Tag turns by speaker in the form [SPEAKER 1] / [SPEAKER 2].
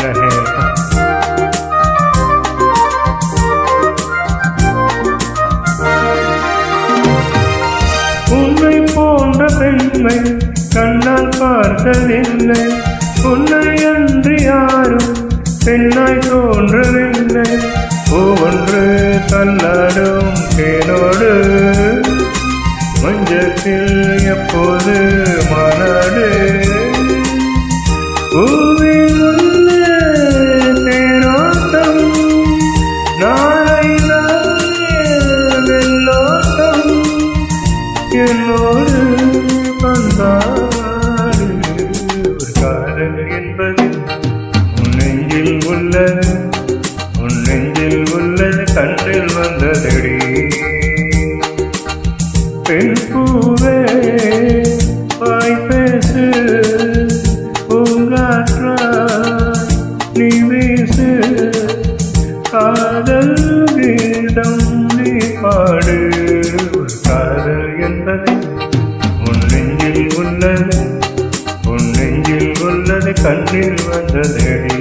[SPEAKER 1] रहे हैं। உன்னை போன்ற பெண்மை கண்ணால் பார்த்ததில்லை, உன்னை அன்றி யாரும் பெண்ணாய் தோன்றவில்லை. ஒவ்வொன்று தள்ளாடும் தேனோடு மஞ்சத்தில் எப்போது மாநாடு. பூவில் உள்ள தேரோட்டம் நாளை வெள்ளோட்டம் என்னோடு வந்தாடு. ஒரு காதல் என்பது உன் நெஞ்சில் உள்ளது, உன் நெஞ்சில் உள்ளது கண்ணில் வந்ததடி. பெண் பூவே வாய் பேசு, பூங்காற்றாய் நீ வீசு, காதல் கீதம் நீ பாடு. ஒரு காதல் என்பது உன் நெஞ்சில் உள்ளது, உன் நெஞ்சில் உள்ளது கண்ணில் வந்ததடி.